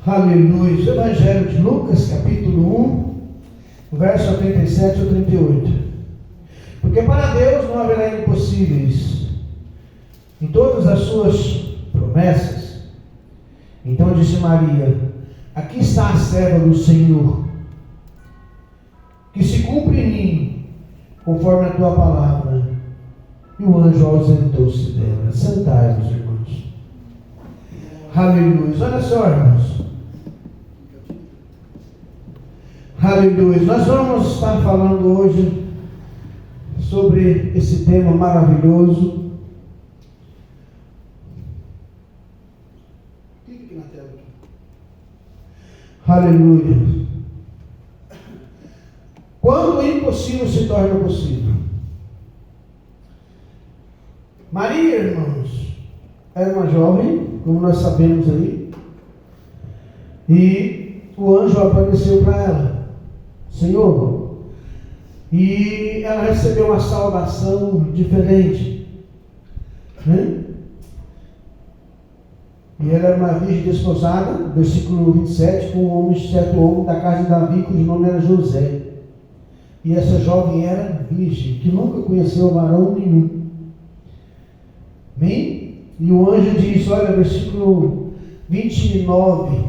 Aleluia. Evangelho de Lucas, capítulo 1, verso 37 ao 38. Porque para Deus não haverá impossíveis em todas as suas promessas. Então disse Maria: aqui está a serva do Senhor, que se cumpre em mim conforme a tua palavra. E o anjo ausentou-se dela. Sentai-vos, irmãos. Aleluia. Olha só, irmãos. Aleluia. Nós vamos estar falando hoje sobre esse tema maravilhoso. Clique aqui na tela. Aleluia. Quando o impossível se torna possível. Maria, irmãos, era uma jovem, como nós sabemos aí, e o anjo apareceu para ela, Senhor, e ela recebeu uma saudação diferente, né? E ela era uma virgem desposada, versículo 27, com certo homem da casa de Davi, cujo nome era José. E essa jovem era virgem, que nunca conheceu varão nenhum. Amém? E o anjo diz, olha, versículo 29.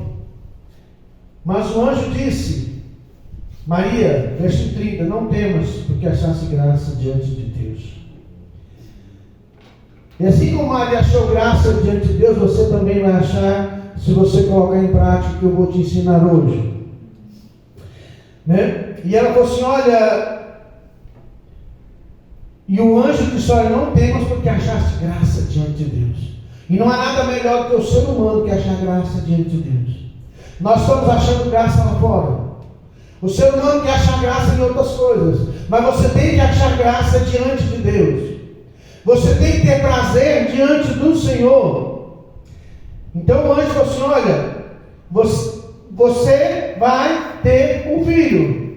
Mas o anjo disse, Maria, versículo 30, não temas, porque achaste graça diante de Deus. E assim como Maria achou graça diante de Deus, você também vai achar, se você colocar em prática o que eu vou te ensinar hoje. Né? E ela falou assim, olha... E o anjo disse, olha, não temas porque achaste graça diante de Deus. E não há nada melhor do que o ser humano que achar graça diante de Deus. Nós estamos achando graça lá fora. O ser humano quer achar graça em outras coisas. Mas você tem que achar graça diante de Deus. Você tem que ter prazer diante do Senhor. Então o anjo falou assim, olha, você vai ter um filho.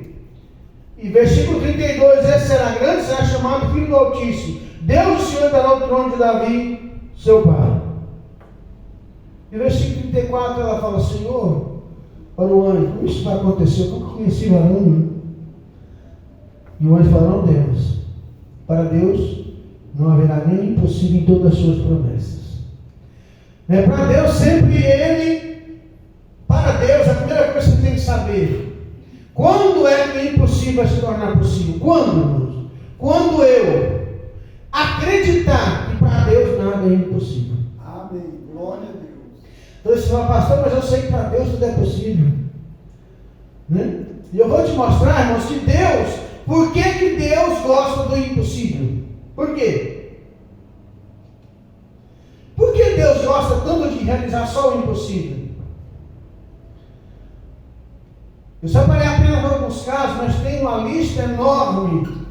E versículo 32, esse será grande, será chamado Filho do Altíssimo. Deus do Senhor dará o trono de Davi, seu pai. E versículo 34, ela fala, Senhor, para o anjo, como isso vai acontecer? Eu nunca conheci varão. E o anjo fala, não temas. Para Deus não haverá nem impossível em todas as suas promessas. Para Deus sempre para Deus, a primeira coisa que você tem que saber, quando é que o impossível vai se tornar possível? Quando, irmãos? Quando eu acreditar que para Deus nada é impossível. Amém. Glória a Deus. Então você fala, pastor, mas eu sei que para Deus tudo é possível. Né? E eu vou te mostrar, irmãos, que Deus, por que Deus gosta do impossível? Por quê? Por que Deus gosta tanto de realizar só o impossível? Eu separei apenas alguns casos, mas tem uma lista enorme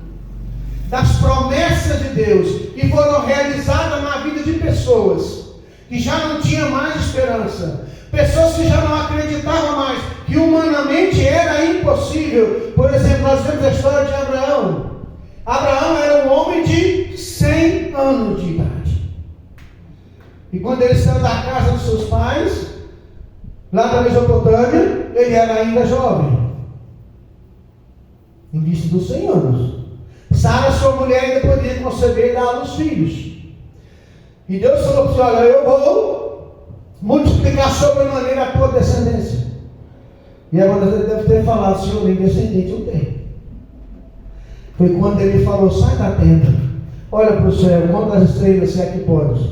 das promessas de Deus que foram realizadas na vida de pessoas que já não tinham mais esperança, pessoas que já não acreditavam mais, que humanamente era impossível. Por exemplo, nós vemos a história de Abraão. Abraão era um homem de 100 anos de idade. E quando ele saiu da casa dos seus pais, lá da Mesopotâmia, ele era ainda jovem, em vista dos 100 anos. Sara, sua mulher, ainda poderia conceber e dar à luz filhos. E Deus falou para você, olha, eu vou multiplicar sobremaneira a tua descendência. E agora você deve ter falado, Senhor, nem descendente eu tenho. Foi quando ele falou, sai da tenda, olha para o céu, conta as estrelas, se é que podes.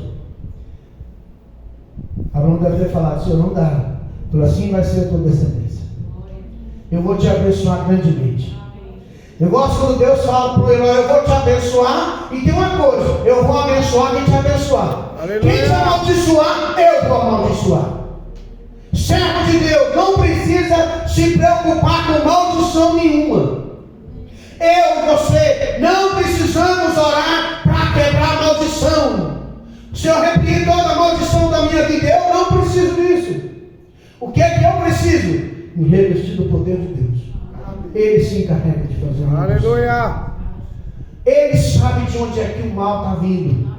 Abraão deve ter falado, Senhor, não dá. Falou, assim vai ser a tua descendência. Eu vou te abençoar grandemente. Eu gosto quando Deus fala para o Eloy, eu vou te abençoar. E tem uma coisa, eu vou abençoar quem te abençoar. Aleluia. Quem te amaldiçoar, eu vou amaldiçoar. Servo de Deus, não precisa se preocupar com maldição nenhuma. Eu e você não precisamos orar para quebrar a maldição. Se eu repetir toda a maldição da minha vida, eu não preciso disso. O que é que eu preciso? Me revestir do poder de Deus. Ele se encarrega de fazer uma Aleluia. Ele sabe de onde é que o mal está vindo.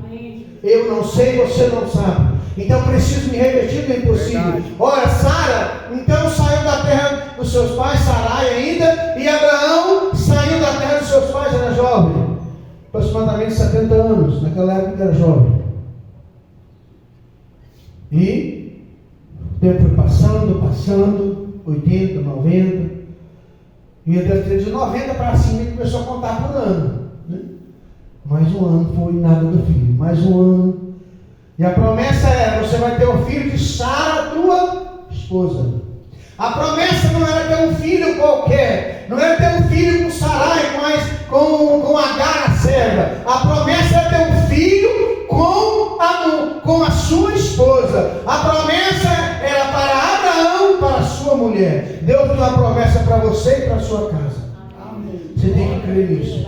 Eu não sei, você não sabe. Então preciso me revestir do impossível. Ora, Sara dos seus pais, Sarai ainda, e Abraão saiu da terra dos seus pais, era jovem, aproximadamente 70 anos, naquela época ele era jovem. E o tempo foi passando, 80, 90, e ele deve ter de 90 para cima e começou a contar por ano, né? Mais um ano foi nada do filho, mais um ano. E a promessa é: você vai ter o filho de Sara, tua esposa. A promessa não era ter um filho qualquer, não era ter um filho com Sarai, mas com Agar, a serva. A promessa era ter um filho com a sua esposa. A promessa era para Abraão, para a sua mulher. Deus tem uma promessa para você e para a sua casa. Amém. Você tem que crer nisso.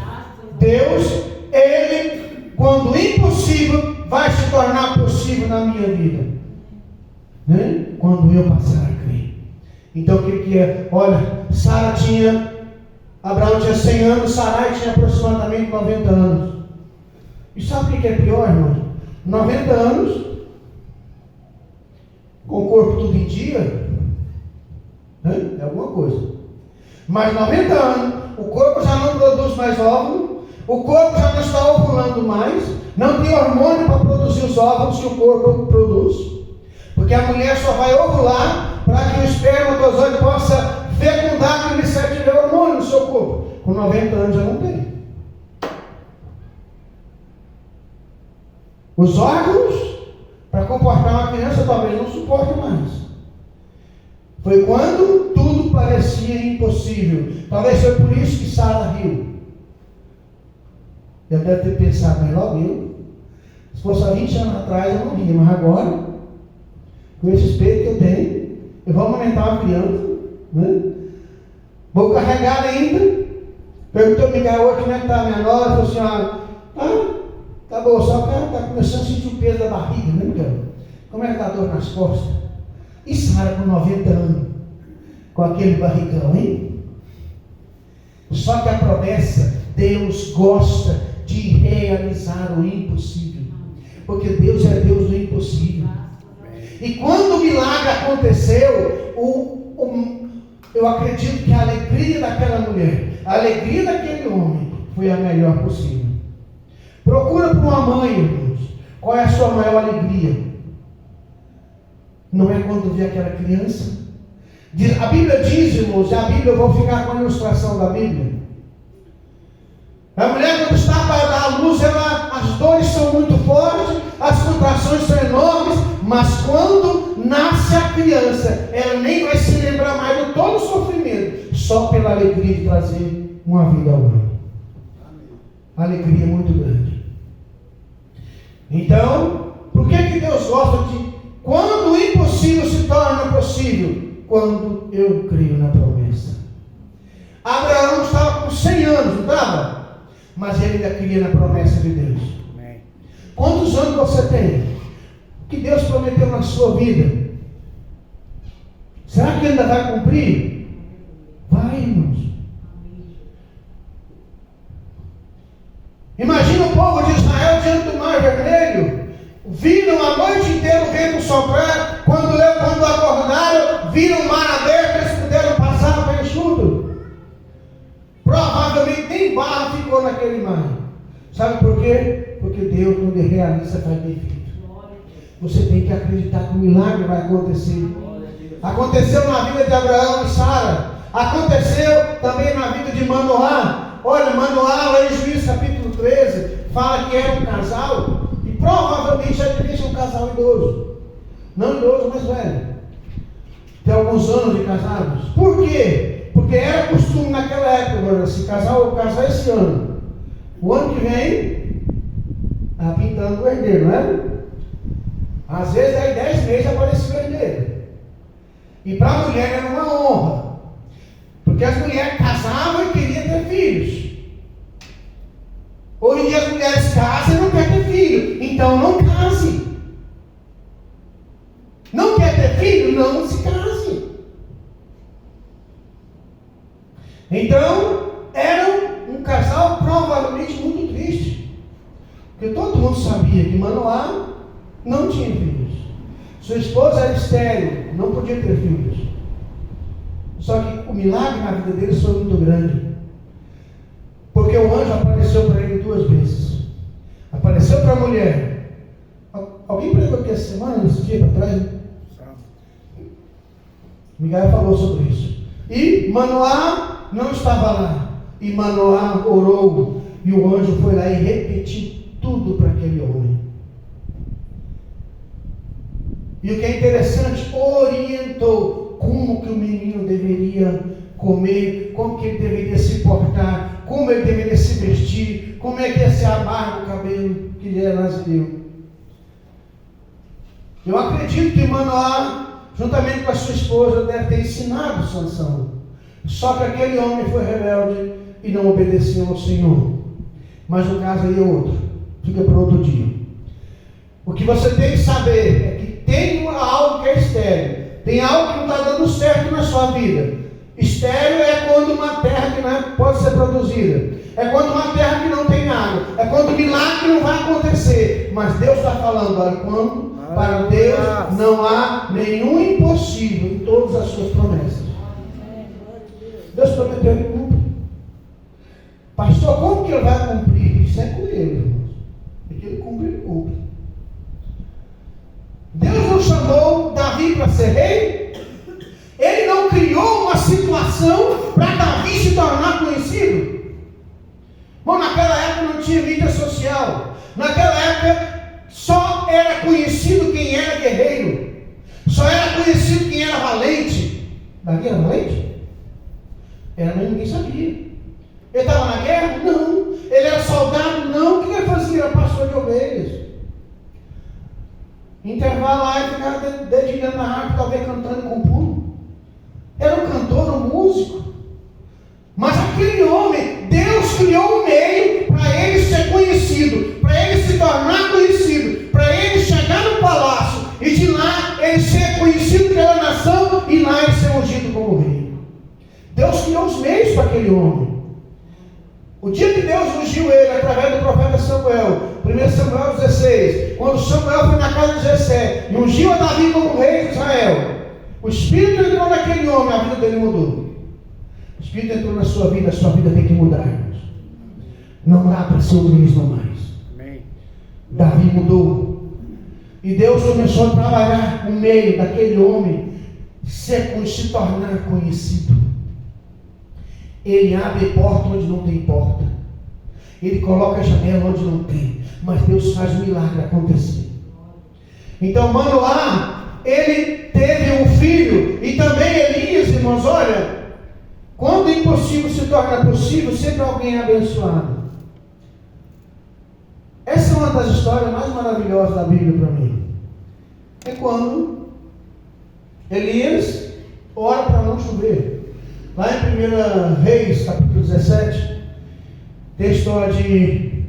Deus, Ele, quando impossível, vai se tornar possível na minha vida, né? Quando eu passar a crer. Então o que é? Olha, Abraão tinha 100 anos, Sarai tinha aproximadamente 90 anos. E sabe o que é pior, irmão? 90 anos, com o corpo tudo em dia, né? É alguma coisa. Mas 90 anos, o corpo já não produz mais óvulo, o corpo já não está ovulando mais, não tem hormônio para produzir os óvulos que o corpo produz, porque a mulher só vai ovular para que o espermatozoide possa fecundar quando ele tiver hormônio no seu corpo. Com 90 anos já não tem. Os órgãos para comportar uma criança talvez não suporte mais. Foi quando tudo parecia impossível. Talvez foi por isso que Sara riu. Eu deve ter pensado, mas logo eu. Se fosse há 20 anos atrás eu não ria, mas agora, com esse espírito que eu tenho, eu vou amamentar uma criança, né? Vou carregar ainda. Perguntou a Miguel hoje como é que está a minha nora. Falou assim: tá bom, só que ela está começando a sentir o peso da barriga, né, Miguel? Como é que está a dor nas costas? E Sara com 90 anos, com aquele barrigão, hein? Só que a promessa, Deus gosta de realizar o impossível, porque Deus é Deus do impossível. E quando o milagre aconteceu, eu acredito que a alegria daquela mulher, a alegria daquele homem, foi a melhor possível. Procura por uma mãe, irmãos, qual é a sua maior alegria? Não é quando vê aquela criança? A Bíblia diz, irmãos, eu vou ficar com a ilustração da Bíblia. A mulher, quando está para dar à luz, as dores são muito fortes, as contrações são enormes, mas quando nasce a criança, ela nem vai se lembrar mais de todo o sofrimento, só pela alegria de trazer uma vida ao mundo. A alegria é muito grande. Então, por que Deus gosta de quando o impossível se torna possível? Quando eu creio na promessa. Abraão estava com 100 anos, não estava? Mas ele ainda cria na promessa de Deus. Amém. Quantos anos você tem? O que Deus prometeu na sua vida? Será que ainda vai cumprir? Vai, irmãos. Imagina o povo de Israel diante do Mar Vermelho. Viram a noite inteira o vento soprar. Quando acordaram, viram o mar aberto, eles puderam passar pelo enxuto. Provavelmente nem barro ficou naquele mar. Sabe por quê? Porque Deus, quando Ele realiza, faz bem feito. Você tem que acreditar que o milagre vai acontecer. Aconteceu na vida de Abraão e Sara. Aconteceu também na vida de Manoá. Olha, Manoá, lá em Juízes capítulo 13, fala que era um casal. E provavelmente já devia ser um casal idoso. Não idoso, mas velho. Tem alguns anos de casados. Por quê? Porque era costume naquela época, se casar esse ano. O ano que vem, está pintando o herdeiro, não é? Às vezes aí 10 meses apareceu o herdeiro. E para a mulher era uma honra. Porque as mulheres casavam e queriam ter filhos. Hoje em dia as mulheres casam e não querem ter filho. Então não case. Não quer ter filho? Não se case. Então, era um casal provavelmente muito triste. Porque todo mundo sabia que Manoá não tinha filhos. Sua esposa era estéril, não podia ter filhos. Só que o milagre na vida deles foi muito grande. Porque o anjo apareceu para ele 2 vezes. Apareceu para a mulher. Alguém pregou aqui essa semana, esse dia para trás? Miguel falou sobre isso. E Manoá não estava lá. E Manoá orou. E o anjo foi lá e repetiu tudo para aquele homem. E o que é interessante, orientou como que o menino deveria comer, como que ele deveria se portar, como ele deveria se vestir, como é que ia ser a barba, o cabelo que lhe era nascido. Eu acredito que Manoá, juntamente com a sua esposa, deve ter ensinado Sansão. Só que aquele homem foi rebelde e não obedeceu ao Senhor. Mas o caso aí é outro. Fica para outro dia. O que você tem que saber é que tem algo que é estéril. Tem algo que não está dando certo na sua vida. Estéril é quando uma terra que não pode ser produzida. É quando uma terra que não tem água. É quando o milagre não vai acontecer. Mas Deus está falando, olha, quando para Deus não há nenhum impossível em todas as suas promessas. Deus prometeu, ele cumpre. Pastor, como que ele vai cumprir? Isso é com ele, irmãos. Porque ele cumpre, ele cumpre. Deus não chamou Davi para ser rei. Ele não criou uma situação para Davi se tornar conhecido. Bom, naquela época não tinha mídia social. Naquela época só era conhecido quem era guerreiro. Só era conhecido quem era valente. Davi era valente? Era, mas ninguém sabia. Ele estava na guerra? Não. Ele era soldado? Não. O que ele fazia? Era pastor de ovelhas. Intervalo lá e ficava dedilhando na harpa, talvez cantando com pulo. Era um cantor, um músico. Mas aquele homem, Deus criou um meio para ele ser conhecido, para ele se tornar conhecido, para ele chegar no palácio e de lá ele ser conhecido pela nação e lá ele ser ungido como rei. Deus criou os meios para aquele homem. O dia que Deus ungiu ele através do profeta Samuel, 1 Samuel 16, quando Samuel foi na casa de Jessé e ungiu a Davi como rei de Israel, o Espírito entrou naquele homem, a vida dele mudou. O Espírito entrou na sua vida, a sua vida tem que mudar, irmãos. Não dá para ser o mesmo mais. Amém. Davi mudou. E Deus começou a trabalhar no meio daquele homem se tornar conhecido. Ele abre porta onde não tem porta. Ele coloca janela onde não tem. Mas Deus faz o milagre acontecer. Então, Manoá, ele teve um filho. E também Elias, irmãos, olha. Quando o impossível se torna possível, sempre alguém é abençoado. Essa é uma das histórias mais maravilhosas da Bíblia para mim. É quando Elias ora para não chover. Lá em 1 Reis, capítulo 17, tem a história de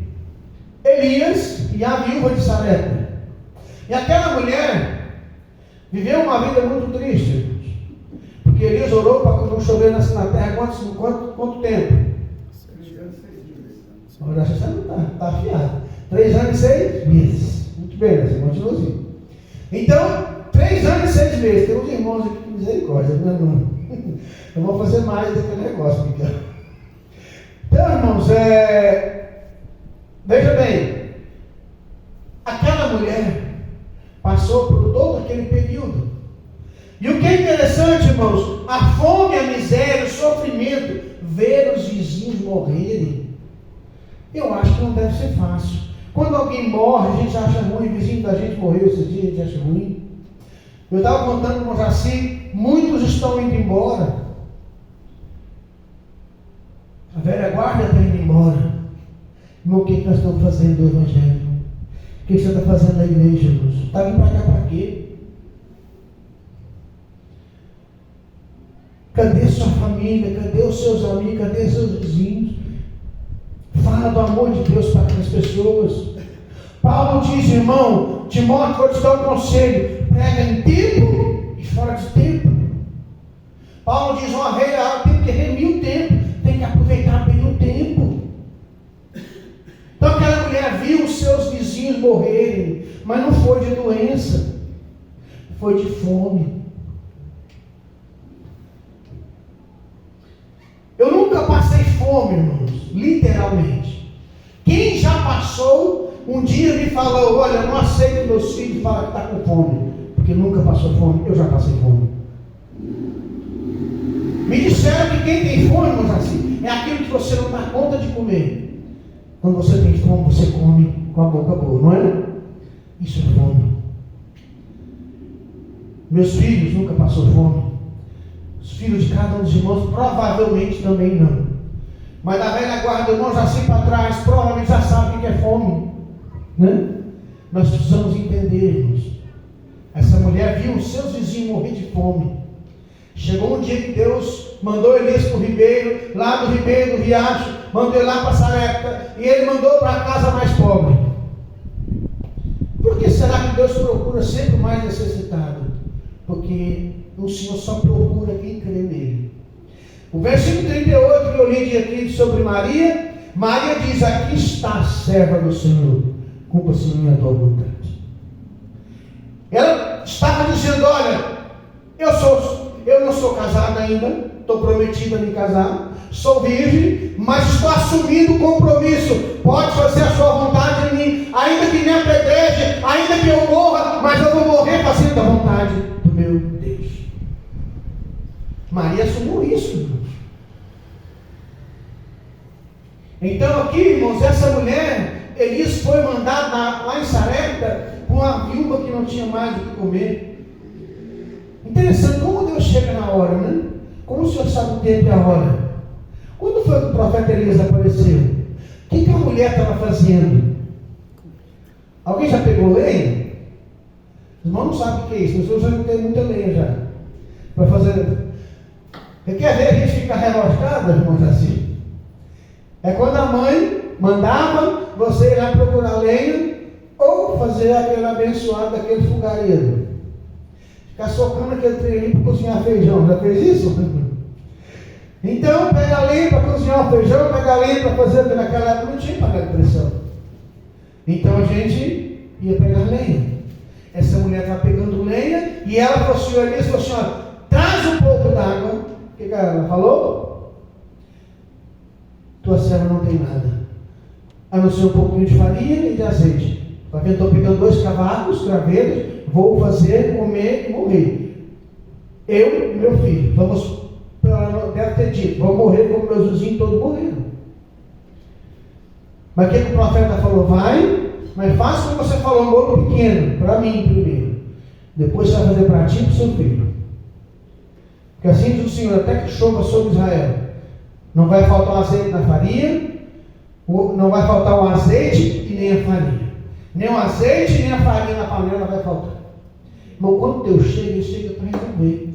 Elias e a viúva de Sarepta. E aquela mulher viveu uma vida muito triste, porque Elias orou para não chover na terra quanto tempo? 3 anos e 6 meses. Agora você sabe, está afiado. 3 anos e 6 meses. Muito bem, né? Você continua assim. Então, 3 anos e 6 meses. Tem uns irmãos aqui com misericórdia, não é não? Eu vou fazer mais daquele negócio, Miguel. Então, irmãos, veja bem, aquela mulher passou por todo aquele período. E o que é interessante, irmãos, a fome, a miséria, o sofrimento, ver os vizinhos morrerem, eu acho que não deve ser fácil. Quando alguém morre, a gente acha ruim, o vizinho da gente morreu esse dia, a gente acha ruim. Eu estava contando com o Jaci, muitos estão indo embora. A velha guarda está indo embora. Irmão, o que nós estamos fazendo do Evangelho? O que você está fazendo na igreja, irmãos? Está vindo para cá para quê? Cadê sua família? Cadê os seus amigos? Cadê seus vizinhos? Fala do amor de Deus para as pessoas. Paulo diz, irmão, Timóteo, vou te dar um conselho. Prega em tempo e fora de tempo. Paulo diz, uma vez tem que remir o tempo. Tem que aproveitar bem o tempo. Então aquela mulher viu os seus vizinhos morrerem. Mas não foi de doença. Foi de fome. fome, irmãos, literalmente. Quem já passou, um dia me falou, olha, eu não aceito meus filhos falar que está com fome, porque nunca passou fome. Eu já passei fome. Me disseram que quem tem fome, irmãos, assim, é aquilo que você não dá conta de comer. Quando você tem fome, você come com a boca boa, não é? Isso é fome. Meus filhos nunca passou fome. Os filhos de cada um dos irmãos provavelmente também não. Mas da velha guarda, irmãos, assim para trás, provavelmente já sabem o que é fome, né? Nós precisamos entender, irmãos. Essa mulher viu os seus vizinhos morrer de fome. Chegou um dia que Deus mandou Elias para o ribeiro, lá do ribeiro do riacho, mandou ele lá para Sarepta, e ele mandou para a casa mais pobre. Por que será que Deus procura sempre o mais necessitado? Porque o Senhor só procura quem crê nele. O versículo 38 que eu li aqui sobre Maria, Maria diz, aqui está a serva do Senhor, cumpra-se a tua vontade. Ela estava dizendo, olha, eu não sou casada ainda, estou prometida a me casar, sou virgem, mas estou assumindo o compromisso, pode fazer a sua vontade em mim, ainda que me apedreje, ainda que eu morra, mas eu vou morrer fazendo a vontade do meu Deus. Maria assumiu isso, irmãos. Então aqui, irmãos, essa mulher, Elias foi mandado lá em Sarepta por uma viúva que não tinha mais o que comer. Interessante como Deus chega na hora, né? Como o Senhor sabe o tempo e a hora. Quando foi que o profeta Elias apareceu? O que a mulher estava fazendo? Alguém já pegou lenha? Os irmãos não sabem o que é isso, mas eu já não tenho muita lenha já. Para fazer. Você quer ver a gente ficar relojada, irmãos, assim? É quando a mãe mandava você ir lá procurar lenha ou fazer aquele abençoado daquele fogareiro. Ficar socando aquele trem ali para cozinhar feijão. Já fez isso? Então, pega a lenha para cozinhar o feijão, pega a lenha para fazer, naquela época não tinha panela de pressão. Então a gente ia pegar lenha. Essa mulher estava pegando lenha e ela falou assim, Elias falou assim, ó, traz um pouco d'água. O que ela falou? Tua serva não tem nada, a não ser um pouquinho de farinha e de azeite. Está vendo? Estou pegando 2 cavalos, craveiros, vou fazer, comer e morrer. Eu e meu filho, deve ter dito, vou morrer como meus vizinhos todos morreram. Mas o que o profeta falou? Vai, mas faça como você falou, um bolo pequeno, para mim primeiro. Depois você vai fazer para ti e para o seu filho. Porque assim diz o Senhor, até que chova sobre Israel, não vai faltar o azeite na farinha, não vai faltar o azeite e nem a farinha. Nem o azeite, nem a farinha na panela vai faltar. Mas quando Deus chega, Ele chega para resolver.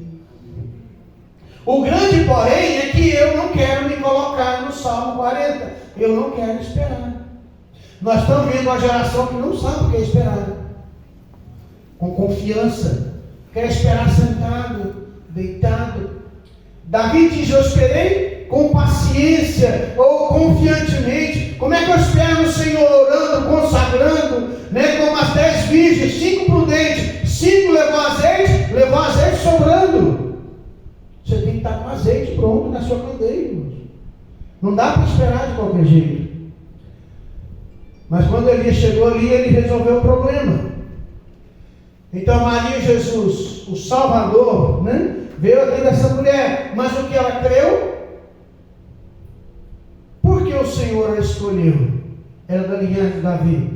O grande, porém, é que eu não quero me colocar no Salmo 40. Eu não quero esperar. Nós estamos vendo uma geração que não sabe o que é esperar. Com confiança. Quer esperar sentado, deitado. Davi diz, eu esperei com paciência ou confiantemente. Como é que eu espero o Senhor orando, consagrando, né? Como as 10 virgens, 5 prudentes, 5 levou azeite sobrando. Você tem que estar com azeite pronto na sua candeia, irmãos. Não dá para esperar de qualquer jeito. Mas quando Elias chegou ali, ele resolveu o problema. Então Maria Jesus, o Salvador, né, veio aqui dessa mulher. Mas o que ela creu? Porque o Senhor a escolheu. Era da linhagem de Davi.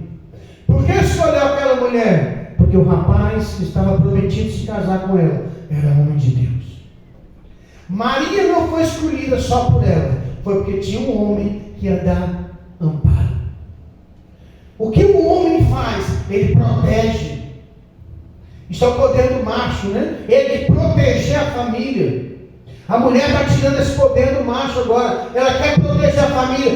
Por que escolheu aquela mulher? Porque o rapaz que estava prometido se casar com ela era homem de Deus. Maria não foi escolhida só por ela, foi porque tinha um homem que ia dar amparo. O que o homem faz? Ele protege. Isso é o poder do macho, né? Ele proteger a família. A mulher está tirando esse poder do macho agora. Ela quer proteger a família.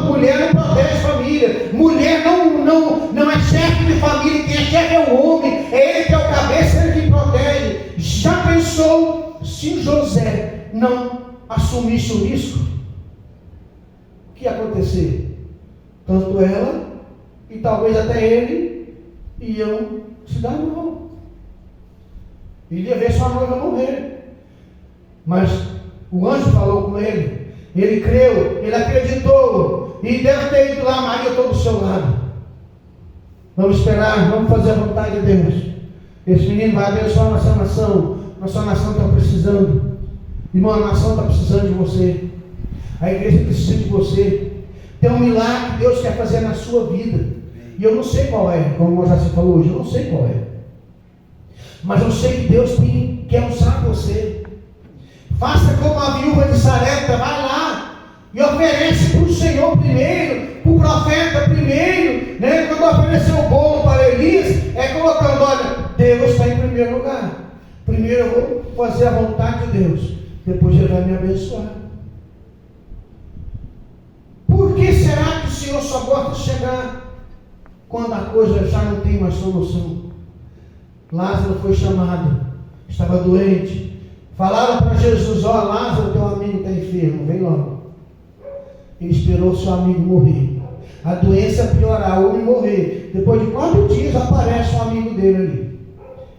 Mulher não protege a família. Mulher não é chefe de família. Quem é chefe é o homem. É ele que é o cabeça, é ele que protege. Já pensou se José não assumisse o risco? O que ia acontecer? Tanto ela e talvez até ele iam se dar mal. Ele ia ver sua noiva morrer. Mas o anjo falou com ele: Ele creu, ele acreditou, e deve ter ido lá, Maria, eu estou do seu lado. Vamos esperar, vamos fazer a vontade de Deus. Esse menino vai abençoar a nossa nação. Nossa nação está precisando. Irmão, a nação está precisando de você. A igreja precisa de você. Tem um milagre que Deus quer fazer na sua vida. E eu não sei qual é, como já se falou hoje, eu não sei qual é. Mas eu sei que Deus quer usar você. Faça como a viúva de Sarepta, vai lá e oferece para o Senhor primeiro, para o profeta primeiro, né? Quando ofereceu o bolo para Elias, é colocando, olha, Deus está em primeiro lugar. Primeiro eu vou fazer a vontade de Deus, depois Ele vai me abençoar. Por que será que o Senhor só gosta de chegar quando a coisa já não tem mais solução? Lázaro foi chamado, estava doente. Falaram para Jesus, ó, Lázaro, teu amigo está enfermo, vem logo. Ele esperou o seu amigo morrer. A doença piorar, ou ele morrer. Depois de 4 dias aparece o amigo dele ali,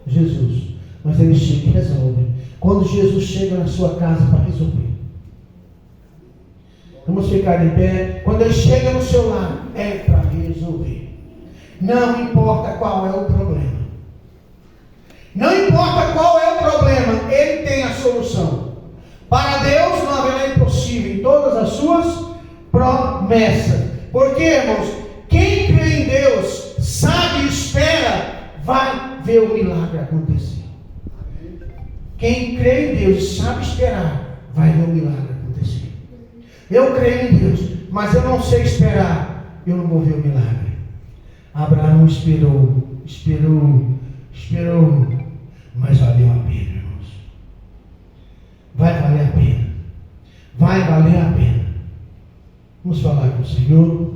Jesus. Mas ele chega e resolve. Quando Jesus chega na sua casa para resolver. Vamos ficar em pé. Quando ele chega no seu lar, é para resolver. Não importa qual é o problema. Não importa qual é o problema, Ele tem a solução. Para Deus não haverá impossível em todas as suas promessas. Porque, irmãos, quem crê em Deus, sabe e espera, vai ver o milagre acontecer. Quem crê em Deus, sabe esperar, vai ver o milagre acontecer. Eu creio em Deus, mas eu não sei esperar, eu não vou ver o milagre. Abraão esperou, mas valeu a pena, irmãos. Vai valer a pena. Vai valer a pena. Vamos falar com o Senhor.